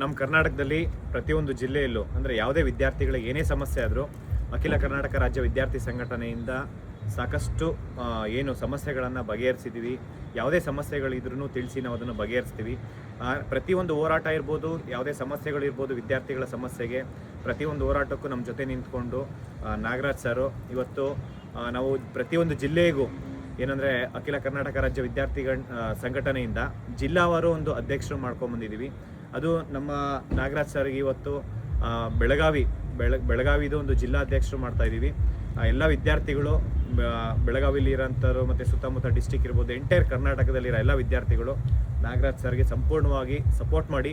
ನಮ್ಮ ಕರ್ನಾಟಕದಲ್ಲಿ ಪ್ರತಿಯೊಂದು ಜಿಲ್ಲೆಯಲ್ಲೂ ಅಂದರೆ ಯಾವುದೇ ವಿದ್ಯಾರ್ಥಿಗಳಿಗೆ ಏನೇ ಸಮಸ್ಯೆ ಆದರೂ ಅಖಿಲ ಕರ್ನಾಟಕ ರಾಜ್ಯ ವಿದ್ಯಾರ್ಥಿ ಸಂಘಟನೆಯಿಂದ ಸಾಕಷ್ಟು ಏನು ಸಮಸ್ಯೆಗಳನ್ನು ಬಗೆಹರಿಸಿದ್ದೀವಿ. ಯಾವುದೇ ಸಮಸ್ಯೆಗಳಿದ್ರೂ ತಿಳಿಸಿ ನಾವು ಅದನ್ನು ಬಗೆಹರಿಸ್ತೀವಿ. ಪ್ರತಿಯೊಂದು ಹೋರಾಟ ಇರ್ಬೋದು, ಯಾವುದೇ ಸಮಸ್ಯೆಗಳಿರ್ಬೋದು, ವಿದ್ಯಾರ್ಥಿಗಳ ಸಮಸ್ಯೆಗೆ ಪ್ರತಿಯೊಂದು ಹೋರಾಟಕ್ಕೂ ನಮ್ಮ ಜೊತೆ ನಿಂತ್ಕೊಂಡು ನಾಗರಾಜ್ ಸರು ಇವತ್ತು ನಾವು ಪ್ರತಿಯೊಂದು ಜಿಲ್ಲೆಗೂ ಏನಂದರೆ ಅಖಿಲ ಕರ್ನಾಟಕ ರಾಜ್ಯ ವಿದ್ಯಾರ್ಥಿಗಳ ಸಂಘಟನೆಯಿಂದ ಜಿಲ್ಲಾವಾರು ಒಂದು ಅಧ್ಯಕ್ಷರು ಮಾಡ್ಕೊಂಬಂದಿದ್ದೀವಿ. ಅದು ನಮ್ಮ ನಾಗರಾಜ್ ಸರ್ಗೆ ಇವತ್ತು ಬೆಳಗಾವಿದು ಒಂದು ಜಿಲ್ಲಾಧ್ಯಕ್ಷರು ಮಾಡ್ತಾ ಇದ್ದೀವಿ. ಎಲ್ಲ ವಿದ್ಯಾರ್ಥಿಗಳು ಬೆಳಗಾವಿಲಿ ಇರೋಂಥವ್ರು ಮತ್ತು ಸುತ್ತಮುತ್ತ ಡಿಸ್ಟಿಕ್ ಇರ್ಬೋದು, ಎಂಟೈರ್ ಕರ್ನಾಟಕದಲ್ಲಿರೋ ಎಲ್ಲ ವಿದ್ಯಾರ್ಥಿಗಳು ನಾಗರಾಜ್ ಸರ್ಗೆ ಸಂಪೂರ್ಣವಾಗಿ ಸಪೋರ್ಟ್ ಮಾಡಿ.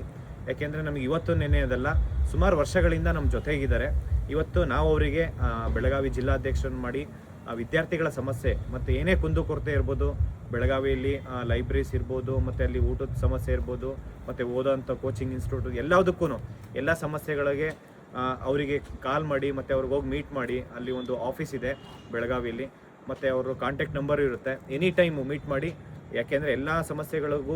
ಯಾಕೆಂದರೆ ನಮಗೆ ಇವತ್ತು ನೆನೆಯೋದಲ್ಲ, ಸುಮಾರು ವರ್ಷಗಳಿಂದ ನಮ್ಮ ಜೊತೆಗಿದ್ದಾರೆ. ಇವತ್ತು ನಾವು ಅವರಿಗೆ ಬೆಳಗಾವಿ ಜಿಲ್ಲಾಧ್ಯಕ್ಷರನ್ನು ಮಾಡಿ ವಿದ್ಯಾರ್ಥಿಗಳ ಸಮಸ್ಯೆ ಮತ್ತು ಏನೇ ಕುಂದುಕೊರತೆ ಇರ್ಬೋದು, ಬೆಳಗಾವಿಯಲ್ಲಿ ಲೈಬ್ರರೀಸ್ ಇರ್ಬೋದು, ಮತ್ತು ಅಲ್ಲಿ ಊಟದ ಸಮಸ್ಯೆ ಇರ್ಬೋದು, ಮತ್ತು ಓದೋಂಥ ಕೋಚಿಂಗ್ ಇನ್ಸ್ಟಿಟ್ಯೂಟ್ ಎಲ್ಲದಕ್ಕೂ ಎಲ್ಲ ಸಮಸ್ಯೆಗಳಿಗೆ ಅವರಿಗೆ ಕಾಲ್ ಮಾಡಿ ಮತ್ತು ಅವ್ರಿಗೆ ಹೋಗಿ ಮೀಟ್ ಮಾಡಿ. ಅಲ್ಲಿ ಒಂದು ಆಫೀಸ್ ಇದೆ ಬೆಳಗಾವಿಯಲ್ಲಿ, ಮತ್ತು ಅವರು ಕಾಂಟ್ಯಾಕ್ಟ್ ನಂಬರ್ ಇರುತ್ತೆ. ಎನಿ ಟೈಮು ಮೀಟ್ ಮಾಡಿ. ಯಾಕೆಂದರೆ ಎಲ್ಲ ಸಮಸ್ಯೆಗಳಿಗೂ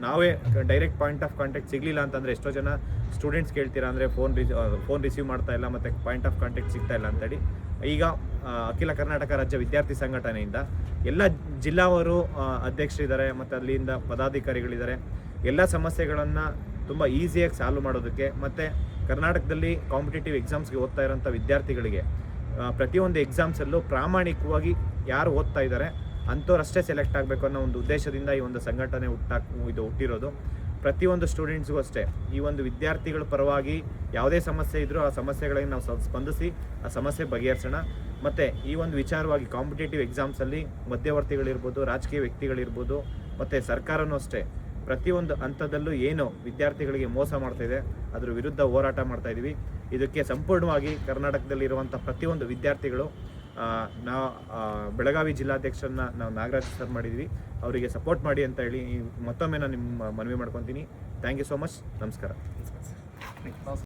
ನಾವೇ ಡೈರೆಕ್ಟ್ ಪಾಯಿಂಟ್ ಆಫ್ ಕಾಂಟ್ಯಾಕ್ಟ್ ಸಿಗಲಿಲ್ಲ ಅಂತಂದರೆ ಎಷ್ಟೋ ಜನ ಸ್ಟೂಡೆಂಟ್ಸ್ ಕೇಳ್ತೀರಾ, ಅಂದರೆ ಫೋನ್ ರಿಸೀವ್ ಮಾಡ್ತಾ ಇಲ್ಲ ಮತ್ತು ಪಾಯಿಂಟ್ ಆಫ್ ಕಾಂಟ್ಯಾಕ್ಟ್ ಸಿಗ್ತಾ ಇಲ್ಲ ಅಂತೇಳಿ. ಈಗ ಅಖಿಲ ಕರ್ನಾಟಕ ರಾಜ್ಯ ವಿದ್ಯಾರ್ಥಿ ಸಂಘಟನೆಯಿಂದ ಎಲ್ಲ ಜಿಲ್ಲಾವರು ಅಧ್ಯಕ್ಷರಿದ್ದಾರೆ ಮತ್ತು ಅಲ್ಲಿಂದ ಪದಾಧಿಕಾರಿಗಳಿದ್ದಾರೆ. ಎಲ್ಲ ಸಮಸ್ಯೆಗಳನ್ನು ತುಂಬ ಈಸಿಯಾಗಿ ಸಾಲ್ವ್ ಮಾಡೋದಕ್ಕೆ ಮತ್ತು ಕರ್ನಾಟಕದಲ್ಲಿ ಕಾಂಪಿಟೇಟಿವ್ ಎಕ್ಸಾಮ್ಸ್ಗೆ ಓದ್ತಾ ಇರೋಂಥ ವಿದ್ಯಾರ್ಥಿಗಳಿಗೆ ಪ್ರತಿಯೊಂದು ಎಕ್ಸಾಮ್ಸಲ್ಲೂ ಪ್ರಾಮಾಣಿಕವಾಗಿ ಯಾರು ಓದ್ತಾ ಇದ್ದಾರೆ ಅಂಥವ್ರಷ್ಟೇ ಸೆಲೆಕ್ಟ್ ಆಗಬೇಕು ಅನ್ನೋ ಒಂದು ಉದ್ದೇಶದಿಂದ ಈ ಒಂದು ಸಂಘಟನೆ ಹುಟ್ಟಿರೋದು. ಪ್ರತಿಯೊಂದು ಸ್ಟೂಡೆಂಟ್ಸ್ಗೂ ಅಷ್ಟೇ, ಈ ಒಂದು ವಿದ್ಯಾರ್ಥಿಗಳ ಪರವಾಗಿ ಯಾವುದೇ ಸಮಸ್ಯೆ ಇದ್ದರೂ ಆ ಸಮಸ್ಯೆಗಳಿಗೆ ನಾವು ಸ್ಪಂದಿಸಿ ಆ ಸಮಸ್ಯೆ ಬಗೆಹರಿಸೋಣ. ಮತ್ತು ಈ ಒಂದು ವಿಚಾರವಾಗಿ ಕಾಂಪಿಟೇಟಿವ್ ಎಕ್ಸಾಮ್ಸಲ್ಲಿ ಮಧ್ಯವರ್ತಿಗಳಿರ್ಬೋದು, ರಾಜಕೀಯ ವ್ಯಕ್ತಿಗಳಿರ್ಬೋದು, ಮತ್ತು ಸರ್ಕಾರನೂ ಅಷ್ಟೇ ಪ್ರತಿಯೊಂದು ಹಂತದಲ್ಲೂ ಏನು ವಿದ್ಯಾರ್ಥಿಗಳಿಗೆ ಮೋಸ ಮಾಡ್ತಾಯಿದೆ ಅದರ ವಿರುದ್ಧ ಹೋರಾಟ ಮಾಡ್ತಾಯಿದ್ದೀವಿ. ಇದಕ್ಕೆ ಸಂಪೂರ್ಣವಾಗಿ ಕರ್ನಾಟಕದಲ್ಲಿರುವಂಥ ಪ್ರತಿಯೊಂದು ವಿದ್ಯಾರ್ಥಿಗಳು ನಾವು ಬೆಳಗಾವಿ ಜಿಲ್ಲಾಧ್ಯಕ್ಷರನ್ನ ನಾವು ನಾಗರಾಜ್ ಸರ್ ಮಾಡಿದ್ವಿ, ಅವರಿಗೆ ಸಪೋರ್ಟ್ ಮಾಡಿ ಅಂತ ಹೇಳಿ ಮತ್ತೊಮ್ಮೆ ನಾನು ನಿಮ್ಮ ಮನವಿ ಮಾಡ್ಕೊತೀನಿ. Thank you so much. ನಮಸ್ಕಾರ.